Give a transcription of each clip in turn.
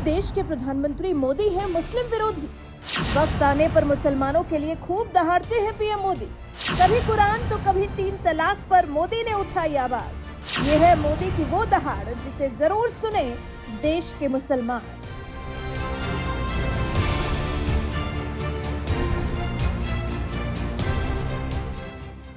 देश के प्रधानमंत्री मोदी हैं मुस्लिम विरोधी। वक्त आने पर मुसलमानों के लिए खूब दहाड़ते हैं पीएम मोदी। कभी कुरान तो कभी 3 तलाक पर मोदी ने उठाई आवाज। ये है मोदी की वो दहाड़ जिसे जरूर सुने देश के मुसलमान।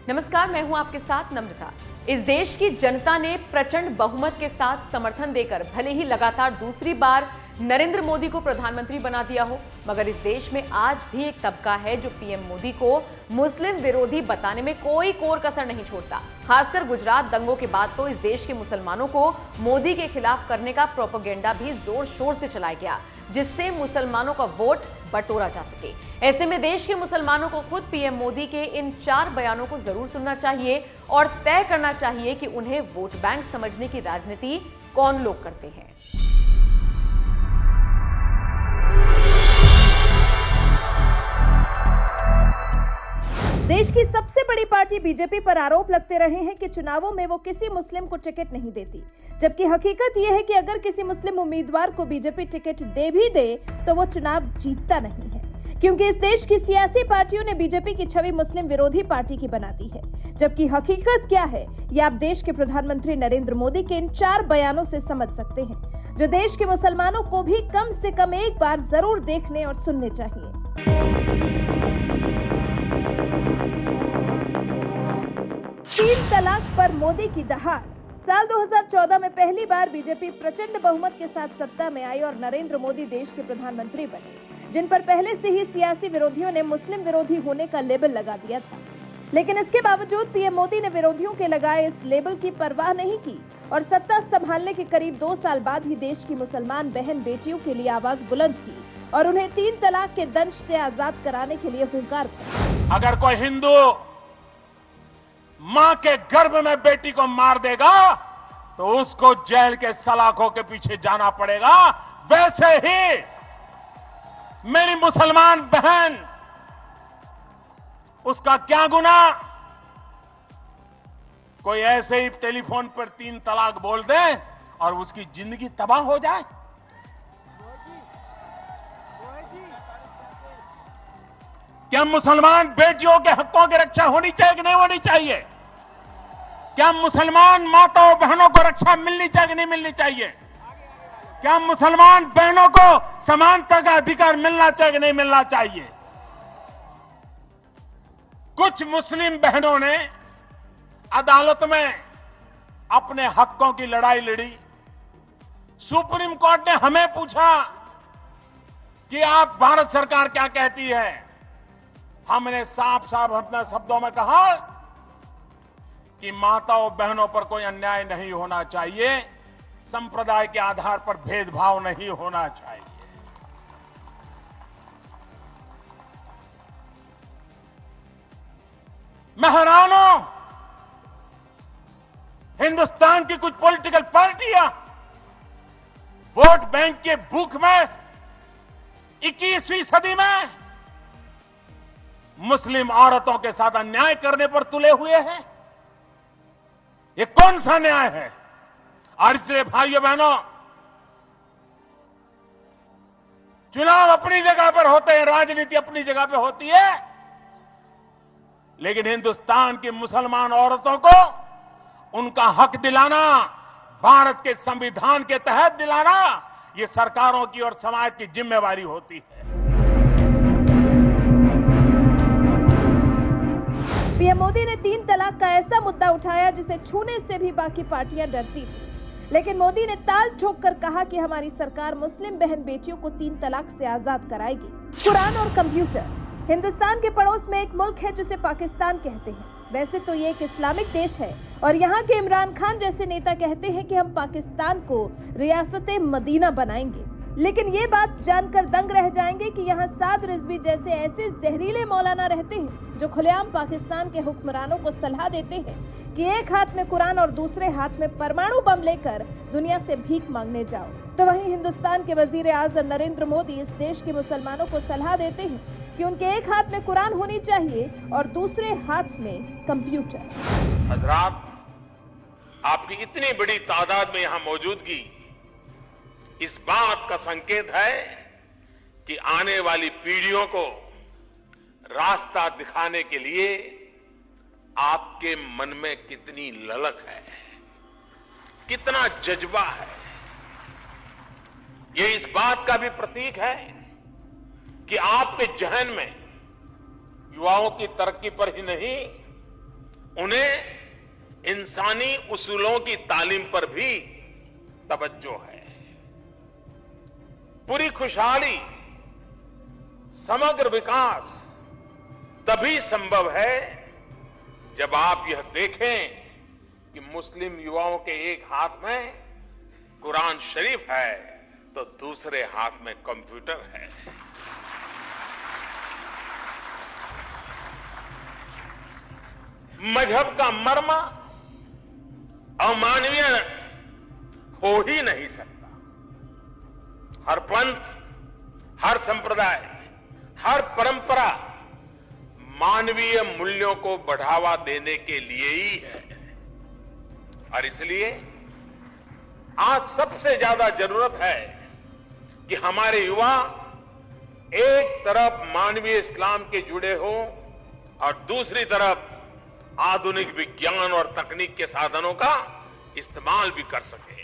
नमस्कार, मैं हूं आपके साथ नम्रता। इस देश की जनता ने प्रचंड बहुमत के साथ समर्थन देकर भले ही लगातार दूसरी बार नरेंद्र मोदी को प्रधानमंत्री बना दिया हो, मगर इस देश में आज भी एक तबका है जो पीएम मोदी को मुस्लिम विरोधी बताने में कोई कोर कसर नहीं छोड़ता। खासकर गुजरात दंगों के बाद तो इस देश के मुसलमानों को मोदी के खिलाफ करने का प्रोपेगेंडा भी जोर शोर से चलाया गया, जिससे मुसलमानों का वोट बटोरा जा सके। ऐसे में देश के मुसलमानों को खुद पीएम मोदी के इन 4 बयानों को जरूर सुनना चाहिए और तय करना चाहिए कि उन्हें वोट बैंक समझने की राजनीति कौन लोग करते हैं। देश की सबसे बड़ी पार्टी बीजेपी पर आरोप लगते रहे हैं कि चुनावों में वो किसी मुस्लिम को टिकट नहीं देती, जबकि हकीकत ये है कि अगर किसी मुस्लिम उम्मीदवार को बीजेपी टिकट दे भी दे तो वो चुनाव जीतता नहीं है, क्योंकि इस देश की सियासी पार्टियों ने बीजेपी की छवि मुस्लिम विरोधी पार्टी की बना दी है। जबकि हकीकत क्या है, ये आप देश के प्रधानमंत्री नरेंद्र मोदी के इन 4 बयानों से समझ सकते हैं, जो देश के मुसलमानों को भी कम से कम एक बार जरूर देखने और सुनने चाहिए। 3 तलाक पर मोदी की दहाड़। साल 2014 में पहली बार बीजेपी प्रचंड बहुमत के साथ सत्ता में आई और नरेंद्र मोदी देश के प्रधानमंत्री बने, जिन पर पहले से ही सियासी विरोधियों ने मुस्लिम विरोधी होने का लेबल लगा दिया था। लेकिन इसके बावजूद पीएम मोदी ने विरोधियों के लगाए इस लेबल की परवाह नहीं की और सत्ता संभालने के करीब 2 साल बाद ही देश की मुसलमान बहन बेटियों के लिए आवाज बुलंद की और उन्हें 3 तलाक के दंश से आजाद कराने के लिए हुंकार भरा। अगर कोई हिंदू मां के गर्भ में बेटी को मार देगा तो उसको जेल के सलाखों के पीछे जाना पड़ेगा। वैसे ही मेरी मुसलमान बहन, उसका क्या गुनाह? कोई ऐसे ही टेलीफोन पर 3 तलाक बोल दे और उसकी जिंदगी तबाह हो जाए? क्या मुसलमान बेटियों के हकों की रक्षा होनी चाहिए कि नहीं होनी चाहिए? क्या मुसलमान माताओं बहनों को रक्षा मिलनी चाहिए कि नहीं मिलनी चाहिए? क्या मुसलमान बहनों को समानता का अधिकार मिलना चाहिए कि नहीं मिलना चाहिए? कुछ मुस्लिम बहनों ने अदालत में अपने हकों की लड़ाई लड़ी। सुप्रीम कोर्ट ने हमें पूछा कि आप भारत सरकार क्या कहती है। हमने साफ साफ अपने शब्दों में कहा कि माताओं बहनों पर कोई अन्याय नहीं होना चाहिए, संप्रदाय के आधार पर भेदभाव नहीं होना चाहिए। मैं हैरान हूं, हिंदुस्तान की कुछ पॉलिटिकल पार्टियां वोट बैंक के भूख में 21वीं सदी में मुस्लिम औरतों के साथ अन्याय करने पर तुले हुए हैं। ये कौन सा न्याय है? और इसलिए भाइयों बहनों, चुनाव अपनी जगह पर होते हैं, राजनीति अपनी जगह पर होती है, लेकिन हिंदुस्तान की मुसलमान औरतों को उनका हक दिलाना, भारत के संविधान के तहत दिलाना, ये सरकारों की और समाज की जिम्मेवारी होती है। पीएम मोदी ने 3 तलाक का ऐसा मुद्दा उठाया जिसे छूने से भी बाकी पार्टियां डरती थी, लेकिन मोदी ने ताल ठोक कर कहा कि हमारी सरकार मुस्लिम बहन बेटियों को 3 तलाक से आजाद कराएगी। कुरान और कंप्यूटर। हिंदुस्तान के पड़ोस में एक मुल्क है जिसे पाकिस्तान कहते हैं। वैसे तो ये एक इस्लामिक देश है और यहाँ के इमरान खान जैसे नेता कहते हैं कि हम पाकिस्तान को रियासत मदीना बनाएंगे, लेकिन ये बात जानकर दंग रह जाएंगे कि यहाँ साद रिजवी जैसे ऐसे जहरीले मौलाना रहते हैं जो खुलेआम पाकिस्तान के हुक्मरानों को सलाह देते हैं कि एक हाथ में कुरान और दूसरे हाथ में परमाणु बम लेकर दुनिया से भीख मांगने जाओ। तो वहीं हिंदुस्तान के वजीर आजम नरेंद्र मोदी इस देश के मुसलमानों को सलाह देते हैं कि उनके एक हाथ में कुरान होनी चाहिए और दूसरे हाथ में कंप्यूटर। हजरात, आपकी इतनी बड़ी तादाद में यहां मौजूदगी इस बात का संकेत है कि आने वाली पीढ़ियों को रास्ता दिखाने के लिए आपके मन में कितनी ललक है, कितना जज्बा है। ये इस बात का भी प्रतीक है कि आपके जहन में युवाओं की तरक्की पर ही नहीं, उन्हें इंसानी उसूलों की तालीम पर भी तवज्जो है। पूरी खुशहाली, समग्र विकास तभी संभव है जब आप यह देखें कि मुस्लिम युवाओं के एक हाथ में कुरान शरीफ है तो दूसरे हाथ में कंप्यूटर है। मजहब का मर्म अमानवीय हो ही नहीं सकता। हर पंथ, हर संप्रदाय, हर परंपरा मानवीय मूल्यों को बढ़ावा देने के लिए ही है। और इसलिए आज सबसे ज्यादा जरूरत है कि हमारे युवा एक तरफ मानवीय इस्लाम के जुड़े हों और दूसरी तरफ आधुनिक विज्ञान और तकनीक के साधनों का इस्तेमाल भी कर सके।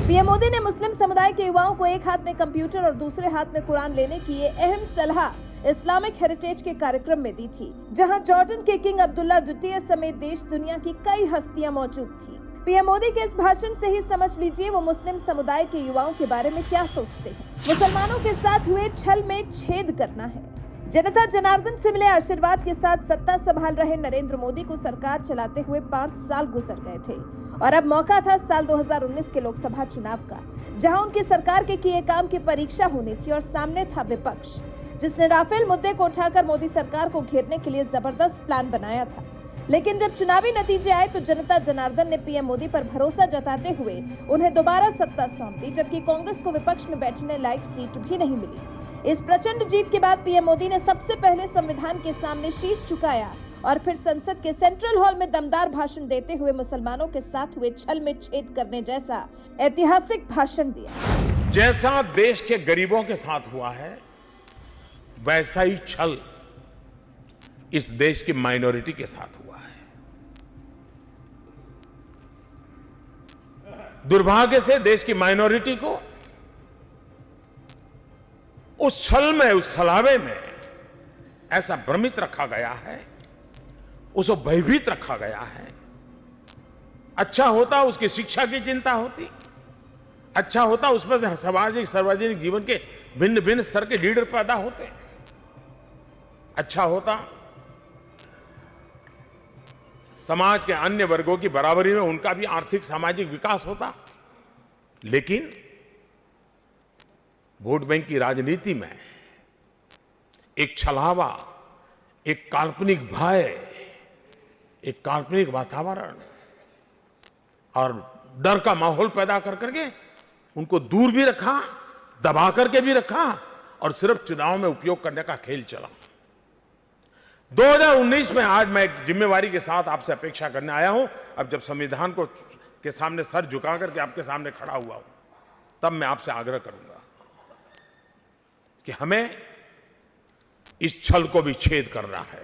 पीएम मोदी ने मुस्लिम समुदाय के युवाओं को एक हाथ में कंप्यूटर और दूसरे हाथ में कुरान लेने की ये अहम सलाह इस्लामिक हेरिटेज के कार्यक्रम में दी थी, जहां जॉर्डन के किंग अब्दुल्ला द्वितीय समेत देश दुनिया की कई हस्तियां मौजूद थी। पीएम मोदी के इस भाषण से ही समझ लीजिए वो मुस्लिम समुदाय के युवाओं के बारे में क्या सोचते हैं। मुसलमानों के साथ हुए छल में छेद करना है। जनता जनार्दन से मिले आशीर्वाद के साथ सत्ता संभाल रहे नरेंद्र मोदी को सरकार चलाते हुए 5 साल गुजर गए थे और अब मौका था साल 2019 के लोकसभा चुनाव का, जहां उनकी सरकार के किए काम की परीक्षा होनी थी और सामने था विपक्ष, जिसने राफेल मुद्दे को उठाकर मोदी सरकार को घेरने के लिए जबरदस्त प्लान बनाया था। लेकिन जब चुनावी नतीजे आए तो जनता जनार्दन ने पीएम मोदी पर भरोसा जताते हुए उन्हें दोबारा सत्ता सौंप दी, जबकि कांग्रेस को विपक्ष में बैठने लायक सीट भी नहीं मिली। इस प्रचंड जीत के बाद पीएम मोदी ने सबसे पहले संविधान के सामने शीश झुकाया और फिर संसद के सेंट्रल हॉल में दमदार भाषण देते हुए मुसलमानों के साथ हुए छल में छेद करने जैसा ऐतिहासिक भाषण दिया। जैसा देश के गरीबों के साथ हुआ है, वैसा ही छल इस देश की माइनॉरिटी के साथ हुआ है। दुर्भाग्य से देश की माइनॉरिटी को उस छल में, उस छलावे में ऐसा भ्रमित रखा गया है, उसको भयभीत रखा गया है। अच्छा होता उसकी शिक्षा की चिंता होती, अच्छा होता उसमें से सामाजिक सार्वजनिक जीवन के भिन्न भिन्न स्तर के लीडर पैदा होते, अच्छा होता समाज के अन्य वर्गों की बराबरी में उनका भी आर्थिक सामाजिक विकास होता। लेकिन वोट बैंक की राजनीति में एक छलावा, एक काल्पनिक भय, एक काल्पनिक वातावरण और डर का माहौल पैदा कर करके उनको दूर भी रखा, दबा करके भी रखा और सिर्फ चुनाव में उपयोग करने का खेल चला। 2019 में आज मैं एक जिम्मेवारी के साथ आपसे अपेक्षा करने आया हूं। अब जब संविधान को के सामने सर झुका करके आपके सामने खड़ा हुआ हूं, तब मैं आपसे आग्रह करूंगा कि हमें इस छल को भी छेद करना है।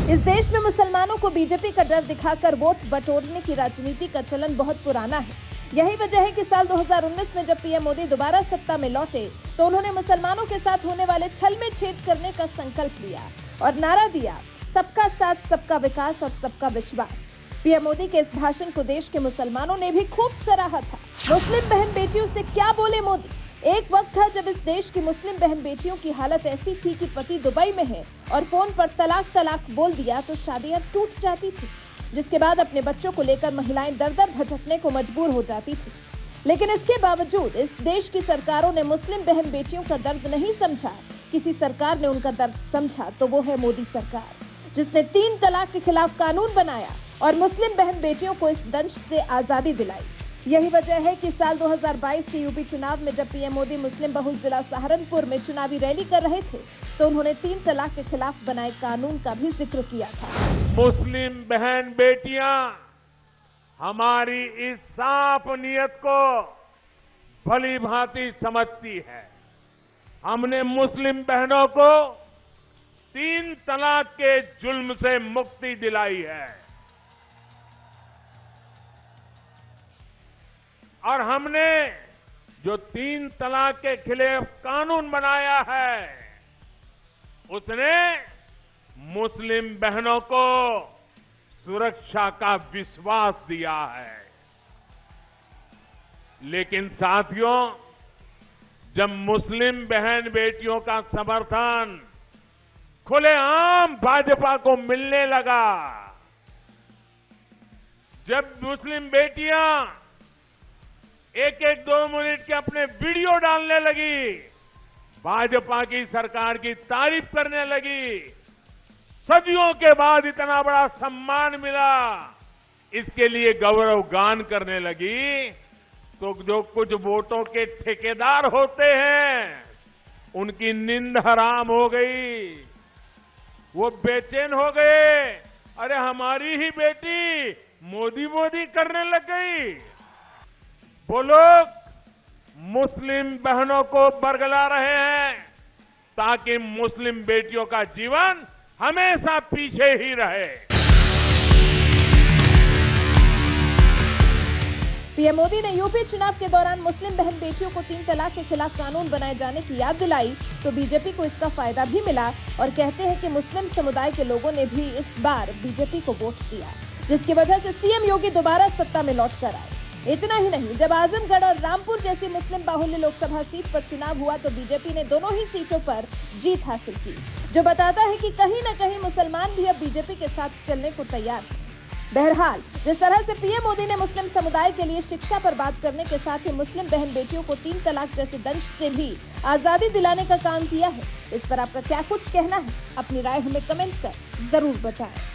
इस देश में मुसलमानों को बीजेपी का डर दिखाकर वोट बटोरने की राजनीति का चलन बहुत पुराना है। यही वजह है कि साल 2019 में जब पीएम मोदी दोबारा सत्ता में लौटे तो उन्होंने मुसलमानों के साथ होने वाले छल में छेद करने का संकल्प लिया और नारा दिया, सबका साथ, सबका विकास और सबका विश्वास। पीएम मोदी के इस भाषण को देश के मुसलमानों ने भी खूब सराहा था। मुस्लिम बहन बेटियों से क्या बोले मोदी। एक वक्त था जब इस देश की मुस्लिम बहन बेटियों की हालत ऐसी थी कि पति दुबई में है और फोन पर तलाक तलाक बोल दिया तो शादियां टूट जाती थी, जिसके बाद अपने बच्चों को लेकर महिलाएं दर दर भटकने को मजबूर हो जाती थी। लेकिन इसके बावजूद इस देश की सरकारों ने मुस्लिम बहन बेटियों का दर्द नहीं समझा। किसी सरकार ने उनका दर्द समझा तो वो है मोदी सरकार, जिसने 3 तलाक के खिलाफ कानून बनाया और मुस्लिम बहन बेटियों को इस दंश से आजादी दिलाई। यही वजह है कि साल 2022 के यूपी चुनाव में जब पीएम मोदी मुस्लिम बहुल जिला सहारनपुर में चुनावी रैली कर रहे थे तो उन्होंने 3 तलाक के खिलाफ बनाए कानून का भी जिक्र किया था। मुस्लिम बहन बेटियां हमारी इस साफ नियत को भली भांति समझती है। हमने मुस्लिम बहनों को 3 तलाक के जुल्म से मुक्ति दिलाई है और हमने जो 3 तलाक के खिलाफ कानून बनाया है उसने मुस्लिम बहनों को सुरक्षा का विश्वास दिया है। लेकिन साथियों, जब मुस्लिम बहन बेटियों का समर्थन खुलेआम भाजपा को मिलने लगा, जब मुस्लिम बेटियां 1-1, 2 मिनट के अपने वीडियो डालने लगी, भाजपा की सरकार की तारीफ करने लगी, सदियों के बाद इतना बड़ा सम्मान मिला, इसके लिए गौरव गान करने लगी, तो जो कुछ वोटों के ठेकेदार होते हैं उनकी नींद हराम हो गई। वो बेचैन हो गए, अरे हमारी ही बेटी मोदी मोदी करने लग गई। वो लोग मुस्लिम बहनों को बरगला रहे हैं ताकि मुस्लिम बेटियों का जीवन हमेशा पीछे ही रहे। पीएम मोदी ने यूपी चुनाव के दौरान मुस्लिम बहन बेटियों को 3 तलाक के खिलाफ कानून बनाए जाने की याद दिलाई तो बीजेपी को इसका फायदा भी मिला और कहते हैं कि मुस्लिम समुदाय के लोगों ने भी इस बार बीजेपी को वोट दिया, जिसकी वजह से सीएम योगी दोबारा सत्ता में लौट कर आए। इतना ही नहीं, जब आजमगढ़ और रामपुर जैसी मुस्लिम बाहुल्य लोकसभा सीट पर चुनाव हुआ तो बीजेपी ने दोनों ही सीटों पर जीत हासिल की, जो बताता है कि कहीं न कहीं मुसलमान भी अब बीजेपी के साथ चलने को तैयार हैं। बहरहाल, जिस तरह से पीएम मोदी ने मुस्लिम समुदाय के लिए शिक्षा पर बात करने के साथ ही मुस्लिम बहन बेटियों को 3 तलाक जैसे दंश से भी आजादी दिलाने का काम किया है, इस पर आपका क्या कुछ कहना है? अपनी राय हमें कमेंट कर जरूर बताएं।